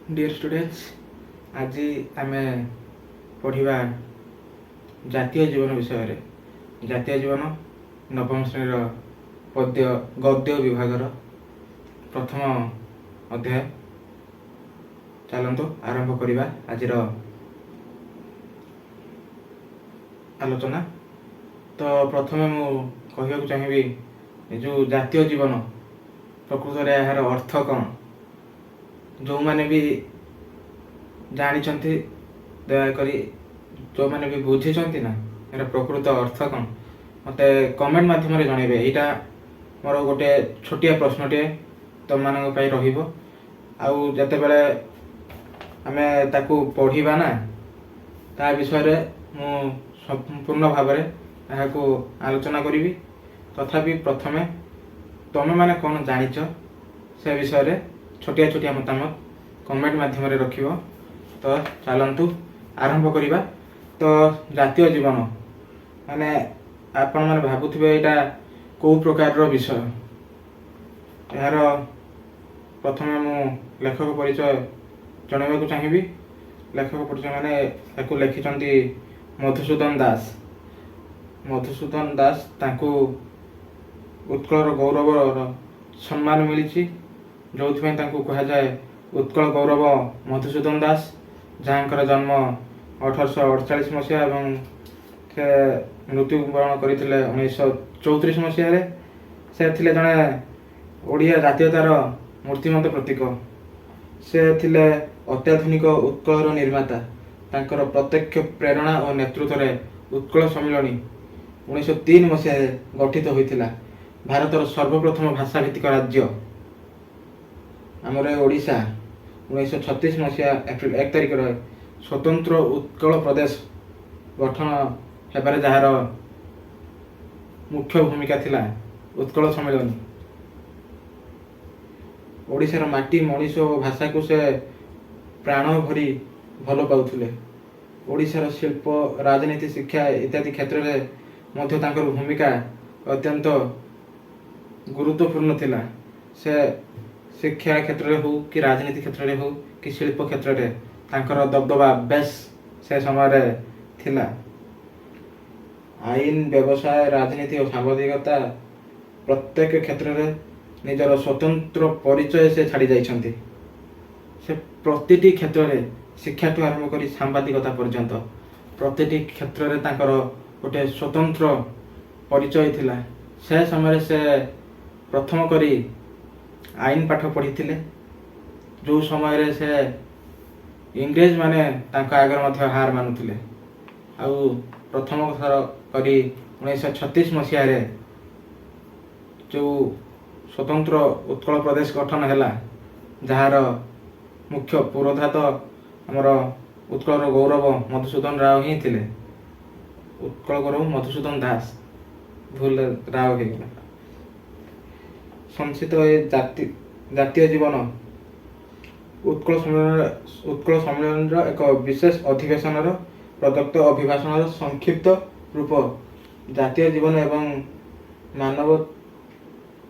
Dear students, आज आम पढ़ा जातीय जीवन विषय जातीय जीवन नवम श्रेणी पद्य गद्य विभाग प्रथम अध्याय। चलतु आरंभ करवा आज आलोचना। तो प्रथमे मु कहवाक चाहिए जो जातीय जीवन प्रकृत में यार अर्थ कौन, जो मैंने भी जानी दयाकोरी जो मैंने भी बुझी ना यार प्रकृत अर्थ कौन मत कमेंट मध्यम जनइबे। यहाँ मोर गोटे छोटिया प्रश्नटे तुम मान रते बड़े आम ताकू पढ़ा ना ता विषय मु संपूर्ण भाव यहाँ आलोचना करी। तथापि प्रथमे तुम मैंने कौन जानिच से विषय छोटिया छोटिया मतामत कमेंट मध्यम रख। तो चलतु आरंभ करवा। तो जातीय जीवन माने आपण मैंने भावुवे यहाँ कौ प्रकार विषय। यार प्रथमे मु लेखक परिचय जनवाक चाहिए। लेखक परिचय माने ताकू लिखिं मधुसूदन दास। मधुसूदन दास ताकू उत्कल गौरव सम्मान मिली जो कह जाए उत्कल गौरव मधुसूदन दास, जहाँ जन्म 1848 मसीहा और मृत्युवरण करते 1934 मसीह। से थिले जड़े ओडिया जातीयतार मूर्तिमंत प्रतीक। से थिले अत्याधुनिक उत्कलर निर्माता। तांकर प्रत्यक्ष प्रेरणा और नेतृत्व में उत्कल सम्मिलनी 1903 मसीह गठित होता। भारतर सर्वप्रथम भाषाभित्तिक राज्य आमर ओडिशा 1936 मसीहा एप्रिल 1 तारिख स्वतंत्र उत्कल प्रदेश गठन हेबारे जार मुख्य भूमिका थिला उत्कल सम्मेलन। ओडिशार माटी मनीष और भाषा को से प्राण भरी भल पाउथिले। ओडिशार शिल्प, राजनीति, शिक्षा इत्यादि क्षेत्र में मध्य तांकर भूमिका अत्यंत गुरुत्वपूर्ण थिला। से शिक्षा क्षेत्र में हो कि राजनीति क्षेत्र में हो कि शिल्प क्षेत्र में तांकर दबदबा बेस से समय थिला। आईन, व्यवसाय, राजनीति और सांबादिकता प्रत्येक क्षेत्र में निजर स्वतंत्र परिचय से छाड़ी जाइछन्ति। से प्रतिटी क्षेत्र में शिक्षा ठू आरंभ कर सांबादिकता पर्यंत प्रतिटी क्षेत्र में तांकर गोटे स्वतंत्र परिचय थिला। से समय से प्रथम करी आईन पाठ पढ़ी थे। जो समय से इंग्रेज माने तांका आगर मध्य हार मानुले। आउ प्रथम थर करी 1936 मसीह जो स्वतंत्र उत्कल प्रदेश गठन है, जार मुख्य पुरोधा तो आमर उत्कल गौरव मधुसूदन राव ही थे। उत्कल गौरव मधुसूदन दास, भूल राव हो गला। संक्षिप्त जातीय जीवन उत्कल सम्मेलन एक विशेष अधिवेशन प्रदत्त अभिभाषण संक्षिप्त रूप। जातीय जीवन एवं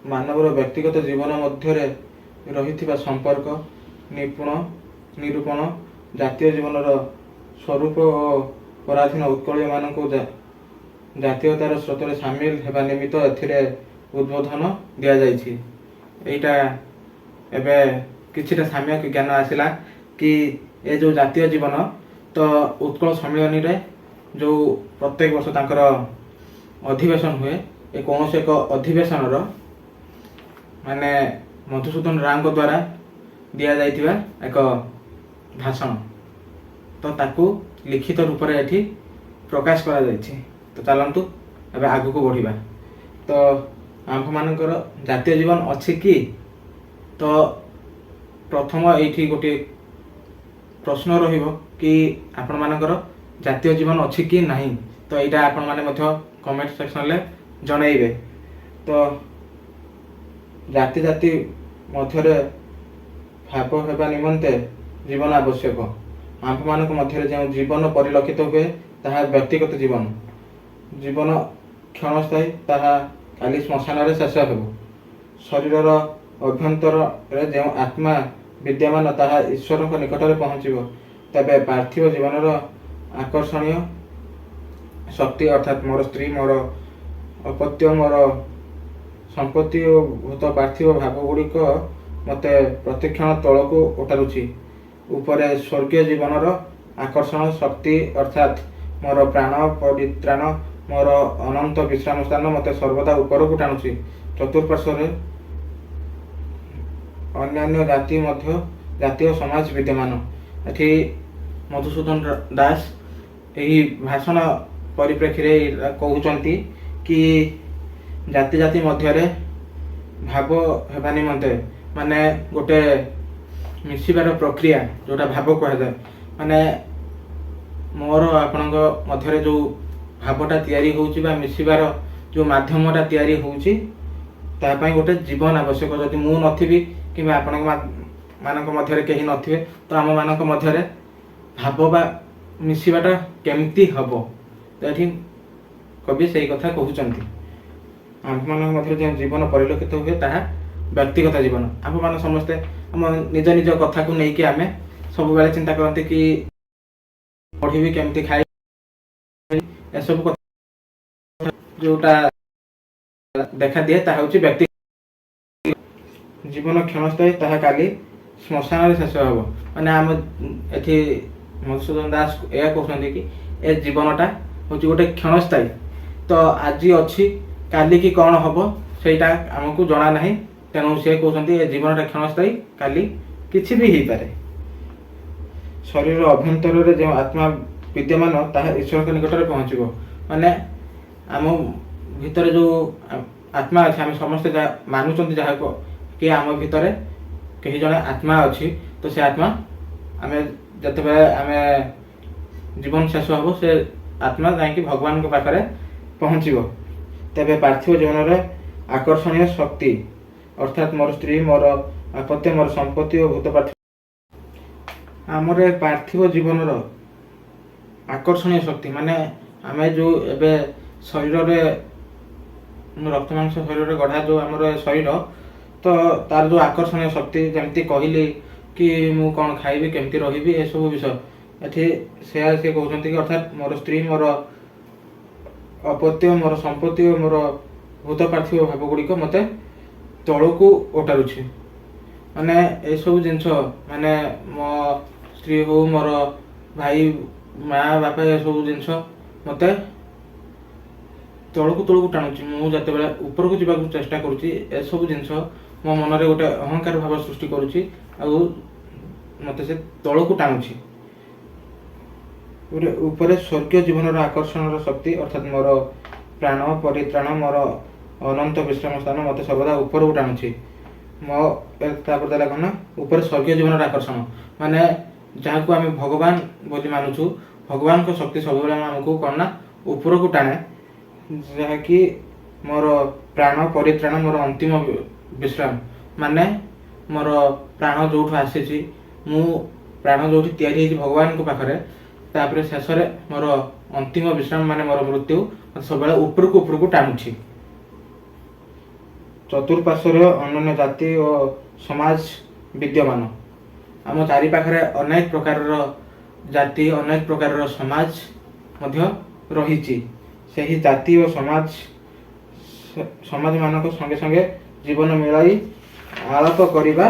मानवर व्यक्तिगत जीवन मध्य रही संपर्क निरूपण, जातीय जीवन स्वरूप और पराधीन उत्कलीय मानक जातीयतार स्रोत में सामिल होगा निमित्त एथिरे उद्बोधन दिया जाइछि। एटा एबे किछिटा साम्यक ज्ञान आसिला कि ए जो जातीय जीवन तो उत्कल सम्मेलन रे जो प्रत्येक वर्ष तांकर अधिवेशन हुए, ए कौन से एक अधिवेशन माने मधुसूदन राव द्वारा दिया जाइथिबा एक भाषण तो ताकू लिखित रूप में एठी प्रकाश करा जाइछि। तो चलंतु एबे आगु को बढ़िबा। तो आंभ मानकर जातीय जीवन अच्छी कि? तो प्रथम ये गोटे प्रश्न रहिबो कि आपण मानकर जातीय जीवन अच्छी कि नहीं। तो यहाँ आपण माने मध्य कमेंट सेक्शन ले जनइबे। तो जाति जाति मध्य भाव होगा निमंते जीवन आवश्यक। आंभ मानक मध्य जो जीवन परिलक्षित हुए ताहा व्यक्तिगत जीवन। जीवन क्षणस्थायी, ताहा काली श्मशान शेष हो। शरीर अभ्यंतर जो आत्मा विद्यमान ताहा ईश्वर निकट पहुँचब तेबे पार्थिव जीवन आकर्षणीय शक्ति अर्थात मोर स्त्री मोर अपत्य मोर संपत्ति और भूत पार्थिव भाव गुड़िक मत प्रतिक्षण तल को उतारुछि उपरे स्वर्गीय जीवन आकर्षण शक्ति अर्थात मोर प्राण परित्राण मोर अनंत विश्राम स्थान मत सर्वदा ऊपर को टाणुछि चतुर्पार्श्व अन्यान्य जाति मध्य जातीय समाज विद्यमान एठी मधुसूदन दास यही भाषण परिप्रेक्षी कहते कि जाति जाति मध्य भाव हेबा निमंते माने गोटे मिसिबार प्रक्रिया जोटा भाव कहुए माने मोर आपण मध्य जो भावटा तैयारी होउची बा मिसिबार जो माध्यमटा तैयारी होउची तापाई गोटे जीवन आवश्यक जदि मु नथिबी कि आपण मानक मध्य कहीं नथिबे तो आम मानक मध्य भाव बा मिसिबाटा केमती हबो तो ये कवि से कथा कहते आम मान मध्य जो जीवन परिलक्षित हुए ताहा व्यक्तिगत जीवन आम मान समस्ते आम निज निज कथा को लेकिन आम सब बेले चिंता करते कि पढ़ी केमती खाई एसबू कथा जोटा देखा दिए ताहा होची व्यक्ति जीवन क्षणस्थायी ताहा काली श्मशान शेष हम माने आम एठी मधुसूदन दास यह कहते कि ए जीवनटा हूँ गोटे क्षणस्थायी तो आज अच्छी काली की कौन हम सेटा आमको जना ना तेणु सी कहते ए जीवनटा क्षणस्थायी काली किसी भी हो पारे शरीर अभ्यंतर जो आत्मा विद्यमान ताहा ईश्वर के निकट पहुँचब माने आम भितर जो आत्मा अच्छे आम समस्ते मानुंट जहाँ को कि आम भितर कहीं जड़े आत्मा अच्छी तो से आत्मा आम जिते आम जीवन शेष हम से आत्मा जाकि भगवान के पाखे पहुँचब तेबे पार्थिव जीवन आकर्षणीय शक्ति अर्थात मोर स्त्री मोर आपत्ति मोर संपत्ति और भूत पार्थिव आमर पार्थिव जीवन आकर्षणीय शक्ति माने आम जो एबे शरीर रक्त मांस शरीर गढ़ा जो आमर शरीर तो तार जो आकर्षणीय शक्ति जमती कहली कि मु कौन खाइबी केमती रही ए सब विषय एठी से कहते कि अर्थात मोर स्त्री मोर अपत्य मोर संपत्ति और मोर भूत पार्थिव भाव गुड़िक मत तल को ओटारुछि माने ए सब जिनस माने मो स्त्री हो मोर भाई माँ बापा ये सब जिनस मत तल को टाणुची मुझे बेले ऊपर को जावाक चेष्टा करुँची ए सब जिनस मो मन में गोटे अहंकार भाव सृष्टि करुँची मत से तल को टाणुची ऊपर स्वर्गीय जीवन आकर्षण शक्ति अर्थात मोर प्राण परित्राण मोर अनंत विश्राम स्थान मत सर्वदा ऊपर को टाणुची मो देला कौन ऊपर स्वर्गीय जीवन आकर्षण माने जहाँ को आम भगवान बोली मानुचु भगवान को शक्ति सब आमको कौन ना ऊपर को टाणे जहाँकि मोर प्राण परित्राण मोर अंतिम विश्राम माने मोर प्राण जो आसी मु प्राण जो तैयारी भगवान को पाखरे तापर शेष मोर अंतिम विश्राम माने मोर मृत्यु सब ऊपर को टाणुछि चतुर्पार्श्व अन्य जाति और समाज विद्यमान आम चारि पाखरे अनेक प्रकार जाति अनेक प्रकार समाज मध्य रही से जाति और समाज मानक संगे संगे जीवन मिलाई आलाप करवा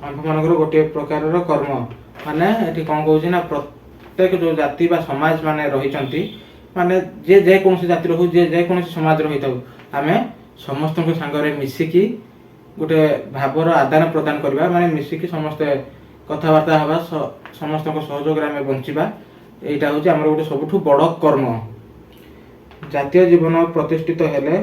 आंभ मान गोटे प्रकार कर्म माने ये कौन कौन ना प्रत्येक जो जाति बा समाज माने रही माने जे जेकोसी जाति हो जे जेकोसी समाज रही था आम समस्त सांगे मिसिकी गोटे भावर आदान प्रदान करवा माने मिसिकी समस्ते कथबार्ता हवा समस्त सहयोग आम बंचा यहाँ हूँ आम गोटे सबुठ बड़ कर्म जातीय जीवन प्रतिष्ठित हेले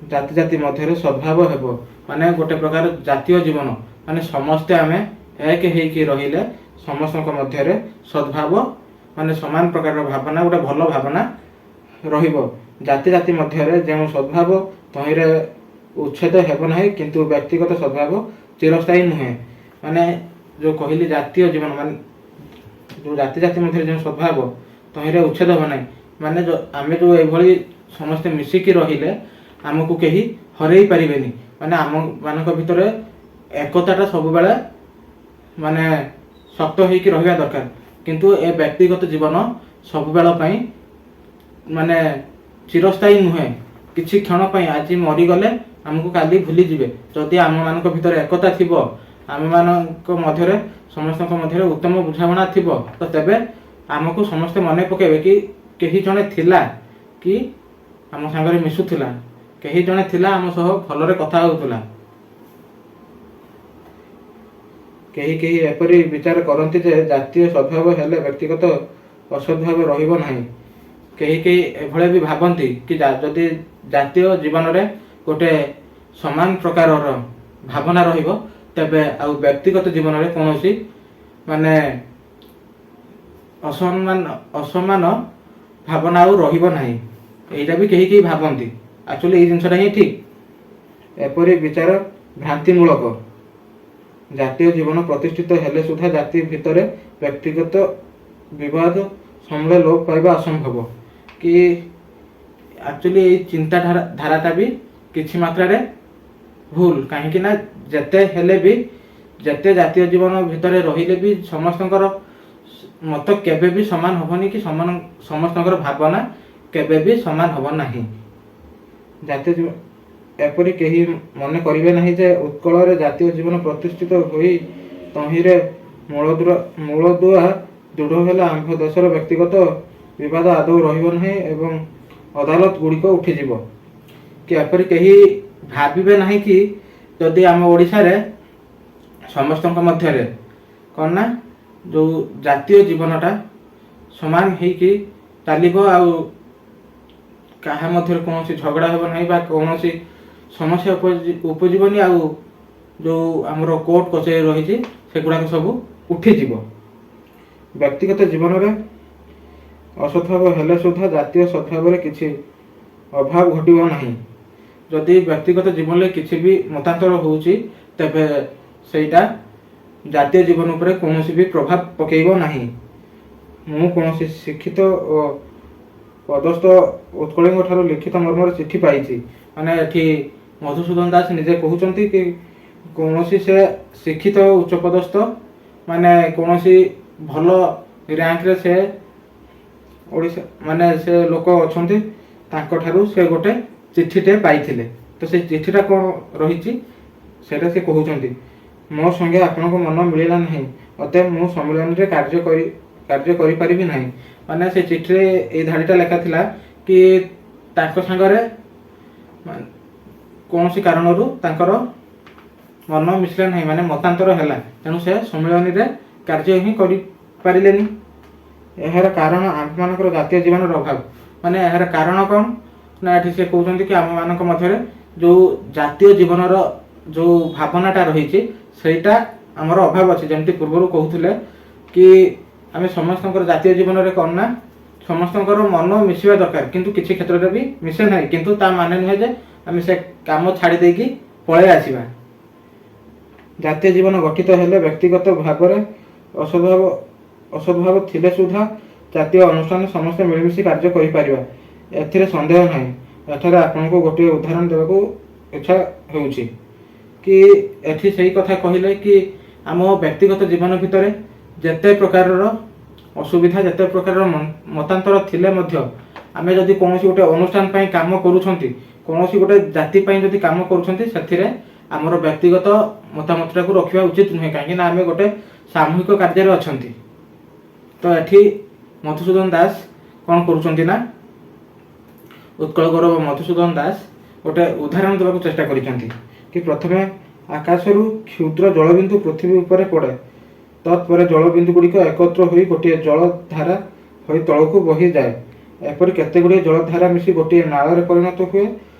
जाति जाति मध्य सद्भाव हेब माने गोटे प्रकार जातीय जीवन माने समस्ते आम एक होइकी रहिले समस्त मध्य सद्भाव माने समान प्रकार भावना गोटे भल भावना रहिबो जाति जाति मध्य जो सद्भाव तहिरे उच्छेद हेब नाही किंतु व्यक्तिगत सद्भाव चिरस्थायी नुहे माने जो कहली जातीय जीवन माने जो जाति जाति मध्य जो सद्भाव तहिरे उच्छेद हेब नाही माने जो आमे जो एभली समस्ते मिसिकी रहिले आमको कहीं हरई पारिबेनी माने आम मानक भितर एकताटा सब बेले ମାନେ ଶକ୍ତ ହେଇକି ରହିବା ଦରକାର। କିନ୍ତୁ ଏ ବ୍ୟକ୍ତିଗତ ଜୀବନ ସବୁବେଳ ପାଇଁ ମାନେ ଚିରସ୍ଥାୟୀ ନୁହେଁ। କିଛି କ୍ଷଣ ପାଇଁ ଆଜି ମରିଗଲେ ଆମକୁ କାଲି ଭୁଲିଯିବେ। ଯଦି ଆମମାନଙ୍କ ଭିତରେ ଏକତା ଥିବ, ଆମମାନଙ୍କ ମଧ୍ୟରେ ସମସ୍ତଙ୍କ ମଧ୍ୟରେ ଉତ୍ତମ ବୁଝାମଣା ଥିବ, ତ ତେବେ ଆମକୁ ସମସ୍ତେ ମନେ ପକାଇବେ କି କେହି ଜଣେ ଥିଲା କି ଆମ ସାଙ୍ଗରେ ମିଶୁଥିଲା, କେହି ଜଣେ ଥିଲା ଆମ ସହ ଭଲରେ କଥା ହେଉଥିଲା। କେହି କେହି ଏପରି ବିଚାର କରନ୍ତି ଯେ ଜାତୀୟ ସଦ୍ଭାବ ହେଲେ ବ୍ୟକ୍ତିଗତ ଅସଦ୍ଭାବ ରହିବ ନାହିଁ। କେହି କେହି ଏଭଳି ବି ଭାବନ୍ତି କି ଯଦି ଜାତୀୟ ଜୀବନରେ ଗୋଟେ ସମାନ ପ୍ରକାରର ଭାବନା ରହିବ, ତେବେ ଆଉ ବ୍ୟକ୍ତିଗତ ଜୀବନରେ କୌଣସି ମାନେ ଅସମାନ ଭାବନା ଆଉ ରହିବ ନାହିଁ। এইটা ବି କେହି କେହି ଭାବନ୍ତି। ଆକ୍ଚୁଆଲି ଏଇ ଜିନିଷଟା ହିଁ ଠିକ୍। ଏପରି ବିଚାର ଭ୍ରାନ୍ତିମୂଳକ। ଜାତୀୟ ଜୀବନ ପ୍ରତିଷ୍ଠିତ ହେଲେ ସୁଦ୍ଧା ଜାତି ଭିତରେ ବ୍ୟକ୍ତିଗତ ବିବାଦ ସମୂଳେ ଲୋପ ପାଇବା ଅସମ୍ଭବ। କି ଆକ୍ଚୁଆଲି ଏଇ ଚିନ୍ତାଧାରାଟା ବି କିଛି ମାତ୍ରାରେ ଭୁଲ। କାହିଁକି ନା ଯେତେ ହେଲେ ବି, ଯେତେ ଜାତୀୟ ଜୀବନ ଭିତରେ ରହିଲେ ବି ସମସ୍ତଙ୍କର ମତ କେବେ ବି ସମାନ ହେବନି କି ସମସ୍ତଙ୍କର ଭାବନା କେବେ ବି ସମାନ ହେବ ନାହିଁ। ଜାତୀୟ ଜୀବନ ଏପରି କେହି ମନେ କରିବେ ନାହିଁ ଯେ ଉତ୍କଳରେ ଜାତୀୟ ଜୀବନ ପ୍ରତିଷ୍ଠିତ ହୋଇ ତହିଁରେ ମୂଳଦୁଆ ଦୃଢ଼ ହେଲେ ଆମ୍ଭ ଦେଶର ବ୍ୟକ୍ତିଗତ ବିବାଦ ଆଦୌ ରହିବ ନାହିଁ ଏବଂ ଅଦାଲତ ଗୁଡ଼ିକ ଉଠିଯିବ। କି ଏପରି କେହି ଭାବିବେ ନାହିଁ କି ଯଦି ଆମ ଓଡ଼ିଶାରେ ସମସ୍ତଙ୍କ ମଧ୍ୟରେ କ'ଣ ନା ଯେଉଁ ଜାତୀୟ ଜୀବନଟା ସମାନ ହେଇକି ଚାଲିବ, ଆଉ କାହା ମଧ୍ୟରେ କୌଣସି ଝଗଡ଼ା ହେବ ନାହିଁ ବା କୌଣସି ସମସ୍ୟା ଉପୁଜିବନି, ଆଉ ଯେଉଁ ଆମର କୋର୍ଟ କଚେରୀ ରହିଛି ସେଗୁଡ଼ାକ ସବୁ ଉଠିଯିବ। ବ୍ୟକ୍ତିଗତ ଜୀବନରେ ଅସଦ୍ଭାବ ହେଲେ ସୁଦ୍ଧା ଜାତୀୟ ସଦ୍ଭାବରେ କିଛି ଅଭାବ ଘଟିବ ନାହିଁ। ଯଦି ବ୍ୟକ୍ତିଗତ ଜୀବନରେ କିଛି ବି ମତାନ୍ତର ହେଉଛି, ତେବେ ସେଇଟା ଜାତୀୟ ଜୀବନ ଉପରେ କୌଣସି ବି ପ୍ରଭାବ ପକାଇବ ନାହିଁ। ମୁଁ କୌଣସି ଶିକ୍ଷିତ ଓ ପଦସ୍ଥ ଉତ୍କଳୀଙ୍କ ଠାରୁ ଲିଖିତ ମର୍ମରେ ଚିଠି ପାଇଛି। ମାନେ ଏଠି ମଧୁସୂଦନ ଦାସ ନିଜେ କହୁଛନ୍ତି କି କୌଣସି ସେ ଶିକ୍ଷିତ ଉଚ୍ଚପଦସ୍ଥ ମାନେ କୌଣସି ଭଲ ର୍ୟାଙ୍କରେ ସେ ଓଡ଼ିଶା ମାନେ ସେ ଲୋକ ଅଛନ୍ତି, ତାଙ୍କଠାରୁ ସେ ଗୋଟେ ଚିଠିଟେ ପାଇଥିଲେ। ତ ସେ ଚିଠିଟା କ'ଣ ରହିଛି ସେଇଟା ସେ କହୁଛନ୍ତି, ମୋ ସଙ୍ଗେ ଆପଣଙ୍କ ମନ ମିଳିଲା ନାହିଁ, ଅତଏବ ମୁଁ ସମ୍ମିଳନୀରେ କାର୍ଯ୍ୟ କରିପାରିବି ନାହିଁ। ମାନେ ସେ ଚିଠିରେ ଏଇ ଧାଡ଼ିଟା ଲେଖା ଥିଲା କି ତାଙ୍କ ସାଙ୍ଗରେ କୌଣସି କାରଣରୁ ତାଙ୍କର ମନ ମିଶିଲା ନାହିଁ, ମାନେ ମତାନ୍ତର ହେଲା, ତେଣୁ ସେ ସମ୍ମିଳନୀରେ କାର୍ଯ୍ୟ ହିଁ କରିପାରିଲେନି। ଏହାର କାରଣ ଆମମାନଙ୍କର ଜାତୀୟ ଜୀବନର ଅଭାବ। ମାନେ ଏହାର କାରଣ କ'ଣ ନା ଏଠି ସେ କହୁଛନ୍ତି କି ଆମମାନଙ୍କ ମଧ୍ୟରେ ଯେଉଁ ଜାତୀୟ ଜୀବନର ଯେଉଁ ଭାବନାଟା ରହିଛି ସେଇଟା ଆମର ଅଭାବ ଅଛି। ଯେମିତି ପୂର୍ବରୁ କହୁଥିଲେ କି ଆମେ ସମସ୍ତଙ୍କର ଜାତୀୟ ଜୀବନରେ କ'ଣ ନା ସମସ୍ତଙ୍କର ମନ ମିଶିବା ଦରକାର, କିନ୍ତୁ କିଛି କ୍ଷେତ୍ରରେ ବି ମିଶେ ନାହିଁ। କିନ୍ତୁ ତା ମାନେ ନୁହେଁ ଯେ ଆମେ ସେ କାମ ଛାଡ଼ି ଦେଇକି ପଳେଇ ଆସିବା। ଜାତୀୟ ଜୀବନ ଗଠିତ ହେଲେ ବ୍ୟକ୍ତିଗତ ଭାବରେ ଅସଦ୍ଭାବ ଥିଲେ ସୁଦ୍ଧା ଜାତୀୟ ଅନୁଷ୍ଠାନରେ ସମସ୍ତେ ମିଳିମିଶି କାର୍ଯ୍ୟ କରିପାରିବା, ଏଥିରେ ସନ୍ଦେହ ନାହିଁ। ଏଠାରେ ଆପଣଙ୍କୁ ଗୋଟିଏ ଉଦାହରଣ ଦେବାକୁ ଇଚ୍ଛା ହେଉଛି କି ଏଠି ସେଇ କଥା କହିଲେ କି ଆମ ବ୍ୟକ୍ତିଗତ ଜୀବନ ଭିତରେ ଯେତେ ପ୍ରକାରର ଅସୁବିଧା, ଯେତେ ପ୍ରକାରର ମତାନ୍ତର ଥିଲେ ମଧ୍ୟ ଆମେ ଯଦି କୌଣସି ଗୋଟେ ଅନୁଷ୍ଠାନ ପାଇଁ କାମ କରୁଛନ୍ତି, କୌଣସି ଗୋଟେ ଜାତି ପାଇଁ ଯଦି କାମ କରୁଛନ୍ତି, ସେଥିରେ ଆମର ବ୍ୟକ୍ତିଗତ ମତାମତଟାକୁ ରଖିବା ଉଚିତ ନୁହେଁ। କାହିଁକି ନା ଆମେ ଗୋଟେ ସାମୂହିକ କାର୍ଯ୍ୟରେ ଅଛନ୍ତି। ତ ଏଠି ମଧୁସୂଦନ ଦାସ କ'ଣ କରୁଛନ୍ତି ନା ଉତ୍କଳ ଗୌରବ ମଧୁସୂଦନ ଦାସ ଗୋଟେ ଉଦାହରଣ ଦେବାକୁ ଚେଷ୍ଟା କରିଛନ୍ତି କି ପ୍ରଥମେ ଆକାଶରୁ କ୍ଷୁଦ୍ର ଜଳବିନ୍ଦୁ ପୃଥିବୀ ଉପରେ ପଡ଼େ, ତତ୍ପରେ ଜଳବିନ୍ଦୁ ଗୁଡ଼ିକ ଏକତ୍ର ହୋଇ ଗୋଟିଏ ଜଳଧାରା ହୋଇ ତଳକୁ ବହିଯାଏ। ଏପରି କେତେଗୁଡ଼ିଏ ଜଳଧାରା ମିଶି ଗୋଟିଏ ନାଳରେ ପରିଣତ ହୁଏ।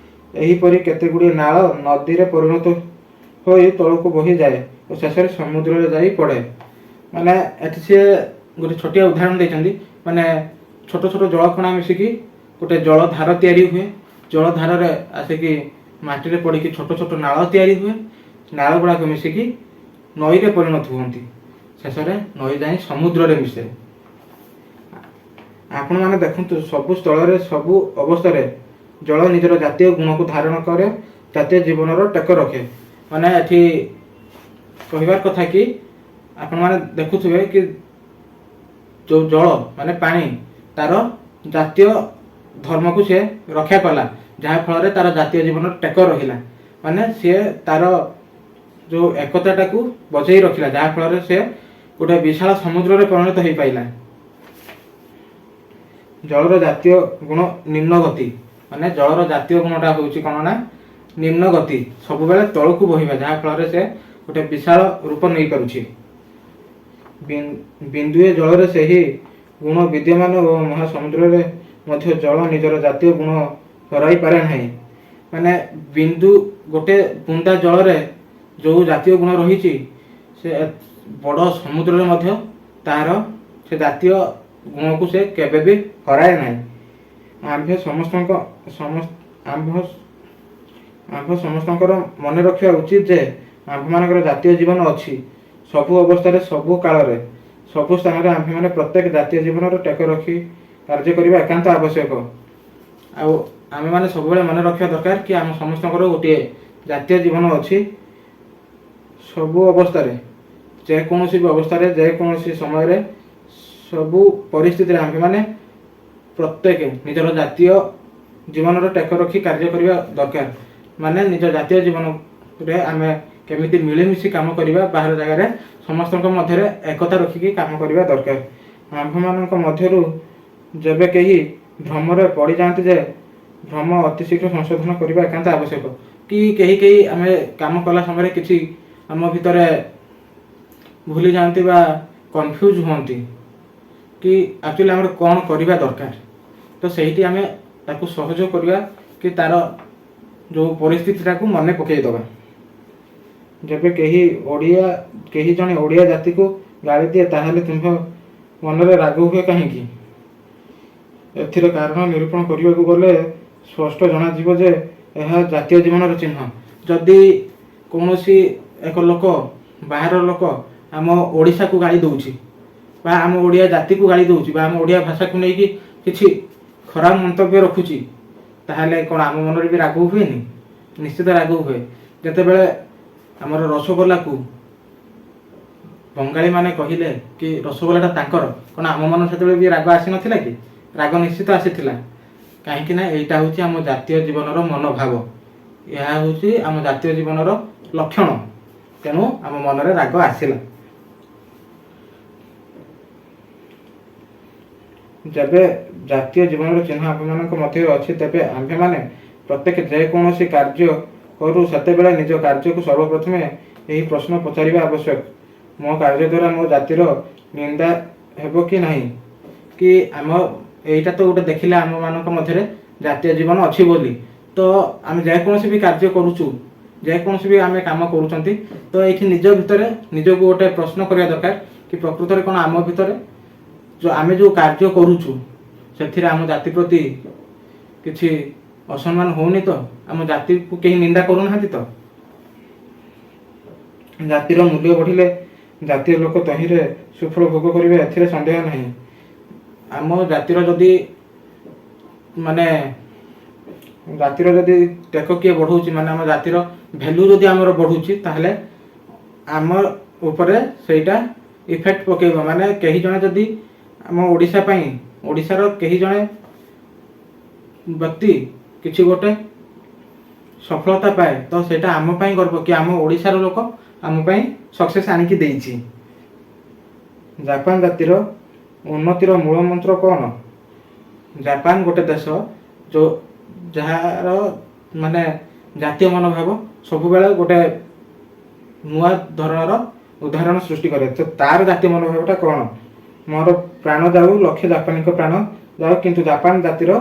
ଏହିପରି କେତେଗୁଡ଼ିଏ ନାଳ ନଦୀରେ ପରିଣତ ହୋଇ ତଳକୁ ବହିଯାଏ ଓ ଶେଷରେ ସମୁଦ୍ରରେ ଯାଇ ପଡ଼େ। ମାନେ ଏଠି ସିଏ ଗୋଟେ ଛୋଟିଆ ଉଦାହରଣ ଦେଇଛନ୍ତି। ମାନେ ଛୋଟ ଛୋଟ ଜଳକଣା ମିଶିକି ଗୋଟେ ଜଳଧାର ତିଆରି ହୁଏ। ଜଳଧାରରେ ଆସିକି ମାଟିରେ ପଡ଼ିକି ଛୋଟ ଛୋଟ ନାଳ ତିଆରି ହୁଏ। ନାଳ ଗୁଡ଼ାକ ମିଶିକି ନଈରେ ପରିଣତ ହୁଅନ୍ତି, ଶେଷରେ ନଈ ଯାଇ ସମୁଦ୍ରରେ ମିଶେ। ଆପଣମାନେ ଦେଖନ୍ତୁ, ସବୁ ସ୍ଥଳରେ ସବୁ ଅବସ୍ଥାରେ ଜଳ ନିଜର ଜାତୀୟ ଗୁଣକୁ ଧାରଣ କରେ, ଜାତୀୟ ଜୀବନର ଟେକ ରଖେ। ମାନେ ଏଠି କହିବାର କଥା କି ଆପଣମାନେ ଦେଖୁଥିବେ କି ଯେଉଁ ଜଳ ମାନେ ପାଣି ତାର ଜାତୀୟ ଧର୍ମକୁ ସେ ରକ୍ଷା କଲା, ଯାହାଫଳରେ ତାର ଜାତୀୟ ଜୀବନର ଟେକ ରହିଲା। ମାନେ ସିଏ ତାର ଯେଉଁ ଏକତାଟାକୁ ବଜାଇ ରଖିଲା, ଯାହାଫଳରେ ସେ ଗୋଟେ ବିଶାଳ ସମୁଦ୍ରରେ ପରିଣତ ହୋଇପାରିଲା। ଜଳର ଜାତୀୟ ଗୁଣ ନିମ୍ନ ଗତି, ମାନେ ଜଳର ଜାତୀୟ ଗୁଣଟା ହେଉଛି କ'ଣ ନା ନିମ୍ନ ଗତି, ସବୁବେଳେ ତଳକୁ ବହିବା, ଯାହାଫଳରେ ସେ ଗୋଟେ ବିଶାଳ ରୂପ ନେଇପାରୁଛି। ବିନ୍ଦୁଏ ଜଳରେ ସେହି ଗୁଣ ବିଦ୍ୟମାନ ଓ ମହାସମୁଦ୍ରରେ ମଧ୍ୟ ଜଳ ନିଜର ଜାତୀୟ ଗୁଣ ହରାଇ ପାରେ ନାହିଁ। ମାନେ ବିନ୍ଦୁ ଗୋଟେ ବୁନ୍ଦା ଜଳରେ ଯେଉଁ ଜାତୀୟ ଗୁଣ ରହିଛି, ସେ ବଡ଼ ସମୁଦ୍ରରେ ମଧ୍ୟ ତାହାର ସେ ଜାତୀୟ ଗୁଣକୁ ସେ କେବେ ବି ହରାଏ ନାହିଁ। ଆମ୍ଭେ ସମସ୍ତଙ୍କର ମନେ ରଖିବା ଉଚିତ ଯେ ଆମ୍ଭମାନଙ୍କର ଜାତୀୟ ଜୀବନ ଅଛି। ସବୁ ଅବସ୍ଥାରେ, ସବୁ କାଳରେ, ସବୁ ସ୍ଥାନରେ ଆମ୍ଭେମାନେ ପ୍ରତ୍ୟେକ ଜାତୀୟ ଜୀବନର ଟେକ ରଖି କାର୍ଯ୍ୟ କରିବା ଏକାନ୍ତ ଆବଶ୍ୟକ। ଆଉ ଆମେମାନେ ସବୁବେଳେ ମନେ ରଖିବା ଦରକାର କି ଆମ ସମସ୍ତଙ୍କର ଗୋଟିଏ ଜାତୀୟ ଜୀବନ ଅଛି। ସବୁ ଅବସ୍ଥାରେ, ଯେକୌଣସି ବି ଅବସ୍ଥାରେ, ଯେକୌଣସି ସମୟରେ, ସବୁ ପରିସ୍ଥିତିରେ ଆମ୍ଭେମାନେ ପ୍ରତ୍ୟେକ ନିଜର ଜାତୀୟ ଜୀବନର ଟେକ ରଖି କାର୍ଯ୍ୟ କରିବା ଦରକାର। ମାନେ ନିଜ ଜାତୀୟ ଜୀବନରେ ଆମେ କେମିତି ମିଳିମିଶି କାମ କରିବା, ବାହାର ଜାଗାରେ ସମସ୍ତଙ୍କ ମଧ୍ୟରେ ଏକତା ରଖିକି କାମ କରିବା ଦରକାର। ଆମ୍ଭମାନଙ୍କ ମଧ୍ୟରୁ ଯେବେ କେହି ଭ୍ରମରେ ପଡ଼ିଯାଆନ୍ତି ଯେ ଭ୍ରମ ଅତି ଶୀଘ୍ର ସଂଶୋଧନ କରିବା ଏକାନ୍ତ ଆବଶ୍ୟକ। କି କେହି ଆମେ କାମ କଲା ସମୟରେ କିଛି ଆମ ଭିତରେ ଭୁଲି ଯାଆନ୍ତି ବା କନଫ୍ୟୁଜ୍ ହୁଅନ୍ତି କି ଆକ୍ଚୁଆଲି ଆମର କ'ଣ କରିବା ଦରକାର, ତ ସେଇଠି ଆମେ ତାକୁ ସହଯୋଗ କରିବା କି ତାର ଯେଉଁ ପରିସ୍ଥିତିଟାକୁ ମନେ ପକାଇଦେବା। ଯେବେ କେହି ଜଣେ ଓଡ଼ିଆ ଜାତିକୁ ଗାଳି ଦିଏ, ତାହେଲେ ତୁମ୍ଭ ମନରେ ରାଗ ହୁଏ କାହିଁକି? ଏଥିର କାରଣ ନିରୂପଣ କରିବାକୁ ଗଲେ ସ୍ପଷ୍ଟ ଜଣାଯିବ ଯେ ଏହା ଜାତୀୟ ଜୀବନର ଚିହ୍ନ। ଯଦି କୌଣସି ଏକ ଲୋକ, ବାହାର ଲୋକ ଆମ ଓଡ଼ିଶାକୁ ଗାଳି ଦେଉଛି ବା ଆମ ଓଡ଼ିଆ ଜାତିକୁ ଗାଳି ଦେଉଛି ବା ଆମ ଓଡ଼ିଆ ଭାଷାକୁ ନେଇକି କିଛି ଖରାପ ମନ୍ତବ୍ୟ ରଖୁଛି, ତାହେଲେ କ'ଣ ଆମ ମନରେ ବି ରାଗ ହୁଏନି? ନିଶ୍ଚିତ ରାଗ ହୁଏ। ଯେତେବେଳେ ଆମର ରସଗୋଲାକୁ ବଙ୍ଗାଳୀମାନେ କହିଲେ କି ରସଗୋଲାଟା ତାଙ୍କର, କ'ଣ ଆମ ମନରେ ସେତେବେଳେ ବି ରାଗ ଆସିନଥିଲା କି? ରାଗ ନିଶ୍ଚିତ ଆସିଥିଲା। କାହିଁକି ନା ଏଇଟା ହେଉଛି ଆମ ଜାତୀୟ ଜୀବନର ମନୋଭାବ, ଏହା ହେଉଛି ଆମ ଜାତୀୟ ଜୀବନର ଲକ୍ଷଣ। ତେଣୁ ଆମ ମନରେ ରାଗ ଆସିଲା। ଯେବେ ଜାତୀୟ ଜୀବନର ଚିହ୍ନ ଆମ୍ଭମାନଙ୍କ ମଧ୍ୟରେ ଅଛି, ତେବେ ଆମ୍ଭେମାନେ ପ୍ରତ୍ୟେକ ଯେକୌଣସି କାର୍ଯ୍ୟ କରୁ ସେତେବେଳେ ନିଜ କାର୍ଯ୍ୟକୁ ସର୍ବପ୍ରଥମେ ଏହି ପ୍ରଶ୍ନ ପଚାରିବା ଆବଶ୍ୟକ, ମୋ କାର୍ଯ୍ୟ ଦ୍ୱାରା ମୋ ଜାତିର ନିନ୍ଦା ହେବ କି ନାହିଁ? କି ଏଇଟା ତ ଗୋଟେ ଦେଖିଲେ ଆମମାନଙ୍କ ମଧ୍ୟରେ ଜାତୀୟ ଜୀବନ ଅଛି ବୋଲି, ତ ଆମେ ଯେକୌଣସି ବି କାର୍ଯ୍ୟ କରୁଛୁ, ଯେକୌଣସି ବି ଆମେ କାମ କରୁଛନ୍ତି, ତ ଏଇଠି ନିଜ ଭିତରେ ନିଜକୁ ଗୋଟେ ପ୍ରଶ୍ନ କରିବା ଦରକାର କି ପ୍ରକୃତରେ କ'ଣ ଆମ ଭିତରେ ଆମେ ଯେଉଁ କାର୍ଯ୍ୟ କରୁଛୁ ସେଥିରେ ଆମ ଜାତି ପ୍ରତି କିଛି ଅସମ୍ମାନ ହେଉନି ତ? ଆମ ଜାତିକୁ କେହି ନିନ୍ଦା କରୁନାହାନ୍ତି ତ? ଜାତିର ମୂଲ୍ୟ ବଢ଼ିଲେ ଜାତୀୟ ଲୋକ ତହିଁରେ ସୁଫଳ ଭୋଗ କରିବେ, ଏଥିରେ ସନ୍ଦେହ ନାହିଁ। ଆମ ଜାତିର ଯଦି ଟେକ କିଏ ବଢ଼ଉଛି, ମାନେ ଆମ ଜାତିର ଭ୍ୟାଲୁ ଯଦି ଆମର ବଢ଼ୁଛି, ତାହେଲେ ଆମ ଉପରେ ସେଇଟା ଇଫେକ୍ଟ ପକାଇବ। ମାନେ କେହି ଜଣେ ଯଦି ଆମ ଓଡ଼ିଶା ପାଇଁ, ଓଡ଼ିଶାର କେହି ଜଣେ ବ୍ୟକ୍ତି କିଛି ଗୋଟେ ସଫଳତା ପାଏ, ତ ସେଇଟା ଆମ ପାଇଁ ଗର୍ବ କି ଆମ ଓଡ଼ିଶାର ଲୋକ ଆମ ପାଇଁ ସକ୍ସେସ୍ ଆଣିକି ଦେଇଛି। ଜାପାନ ଜାତିର ଉନ୍ନତିର ମୂଳ ମନ୍ତ୍ର କ'ଣ? ଜାପାନ ଗୋଟେ ଦେଶ ଯାହାର ମାନେ ଜାତୀୟ ମନୋଭାବ ସବୁବେଳେ ଗୋଟେ ନୂଆ ଧରଣର ଉଦାହରଣ ସୃଷ୍ଟି କରେ। ତ ତାର ଜାତୀୟ ମନୋଭାବଟା କ'ଣ? ମୋର ପ୍ରାଣ ଯାଉ, ଲକ୍ଷେ ଜାପାନୀଙ୍କ ପ୍ରାଣ ଯାଉ, କିନ୍ତୁ ଜାପାନ ଜାତିର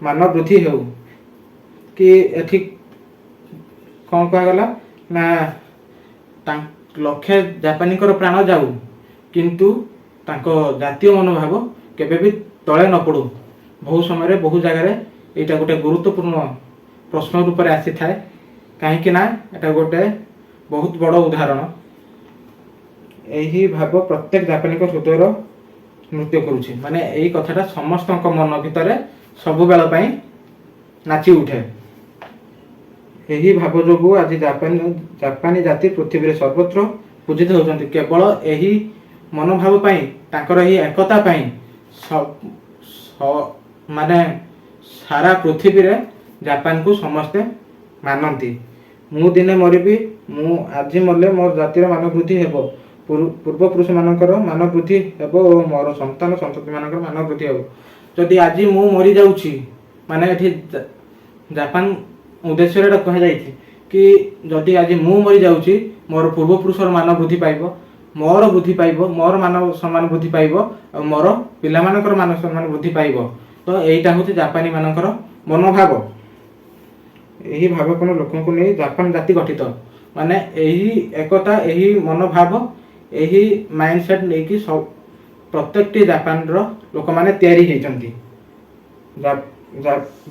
ମାନ ବୃଦ୍ଧି ହେଉ। କି ଏଠି କ'ଣ କୁହାଗଲା ନା ଲକ୍ଷେ ଜାପାନୀଙ୍କର ପ୍ରାଣ ଯାଉ, କିନ୍ତୁ ତାଙ୍କ ଜାତୀୟ ମନୋଭାବ କେବେ ବି ତଳେ ନ ପଡ଼ୁ। ବହୁ ସମୟରେ ବହୁ ଜାଗାରେ ଏଇଟା ଗୋଟେ ଗୁରୁତ୍ୱପୂର୍ଣ୍ଣ ପ୍ରଶ୍ନ ରୂପରେ ଆସିଥାଏ, କାହିଁକି ନା ଏଟା ଗୋଟେ ବହୁତ ବଡ଼ ଉଦାହରଣ। ଏହି ଭାବ ପ୍ରତ୍ୟେକ ଜାପାନୀଙ୍କ ହୃଦୟର ନୃତ୍ୟ କରୁଛି। ମାନେ ଏଇ କଥାଟା ସମସ୍ତଙ୍କ ମନ ଭିତରେ ସବୁବେଳ ପାଇଁ ନାଚି ଉଠେ। ଏହି ଭାବ ଯୋଗୁଁ ଆଜି ଜାପାନୀ ଜାତି ପୃଥିବୀରେ ସର୍ବତ୍ର ପୂଜିତ ହେଉଛନ୍ତି। କେବଳ ଏହି ମନୋଭାବ ପାଇଁ, ତାଙ୍କର ଏହି ଏକତା ପାଇଁ ମାନେ ସାରା ପୃଥିବୀରେ ଜାପାନକୁ ସମସ୍ତେ ମାନନ୍ତି। ମୁଁ ଦିନେ ମରିବି, ମୁଁ ଆଜି ମଲେ ମୋର ଜାତିର ମାନ ବୃଦ୍ଧି ହେବ, ପୂର୍ବପୁରୁଷମାନଙ୍କର ମାନ ବୃଦ୍ଧି ହେବ ଓ ମୋର ସନ୍ତାନ ସନ୍ତତିମାନଙ୍କର ମାନ ବୃଦ୍ଧି ହେବ। ଯଦି ଆଜି ମୁଁ ମରିଯାଉଛି, ମାନେ ଏଠି ଜାପାନ ଉଦ୍ଦେଶ୍ୟରେ ଏଟା କୁହାଯାଇଛି କି ଯଦି ଆଜି ମୁଁ ମରିଯାଉଛି, ମୋର ପୂର୍ବପୁରୁଷର ମାନ ବୃଦ୍ଧି ପାଇବ, ମୋର ବୃଦ୍ଧି ପାଇବ, ମୋର ମାନ ସମ୍ମାନ ବୃଦ୍ଧି ପାଇବ, ଆଉ ମୋର ପିଲାମାନଙ୍କର ମାନ ସମ୍ମାନ ବୃଦ୍ଧି ପାଇବ। ତ ଏଇଟା ହେଉଛି ଜାପାନୀ ମାନଙ୍କର ମନୋଭାବ। ଏହି ଭାବପୂର୍ଣ୍ଣ ଲୋକଙ୍କୁ ନେଇ ଜାପାନ ଜାତି ଗଠିତ। ମାନେ ଏହି ଏକତା, ଏହି ମନୋଭାବ, ଏହି ମାଇଣ୍ଡସେଟ୍ ନେଇକି ପ୍ରତ୍ୟେକଟି ଜାପାନର ଲୋକମାନେ ତିଆରି ହେଇଛନ୍ତି।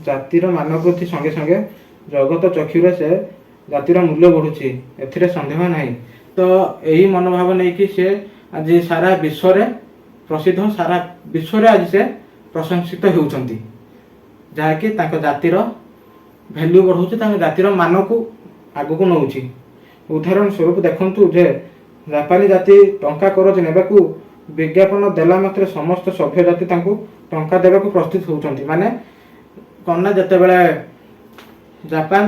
ଜାତିର ମାନ ବୃଦ୍ଧି ସଙ୍ଗେ ସଙ୍ଗେ ଜଗତ ଚକ୍ଷୁରେ ସେ ଜାତିର ମୂଲ୍ୟ ବଢ଼ୁଛି, ଏଥିରେ ସନ୍ଦେହ ନାହିଁ। ତ ଏହି ମନୋଭାବ ନେଇକି ସେ ଆଜି ସାରା ବିଶ୍ୱରେ ପ୍ରସିଦ୍ଧ, ସାରା ବିଶ୍ୱରେ ଆଜି ସେ ପ୍ରଶଂସିତ ହେଉଛନ୍ତି, ଯାହାକି ତାଙ୍କ ଜାତିର ଭ୍ୟାଲ୍ୟୁ ବଢ଼ଉଛି, ତାଙ୍କ ଜାତିର ମାନକୁ ଆଗକୁ ନେଉଛି। ଉଦାହରଣ ସ୍ୱରୂପ ଦେଖନ୍ତୁ ଯେ ଜାପାନୀ ଜାତି ଟଙ୍କା କରଜ ନେବାକୁ ବିଜ୍ଞାପନ ଦେଲା ମାତ୍ରେ ସମସ୍ତ ସଭ୍ୟ ଜାତି ତାଙ୍କୁ ଟଙ୍କା ଦେବାକୁ ପ୍ରସ୍ତୁତ ହେଉଛନ୍ତି। ମାନେ କ'ଣ ନା, ଯେତେବେଳେ ଜାପାନ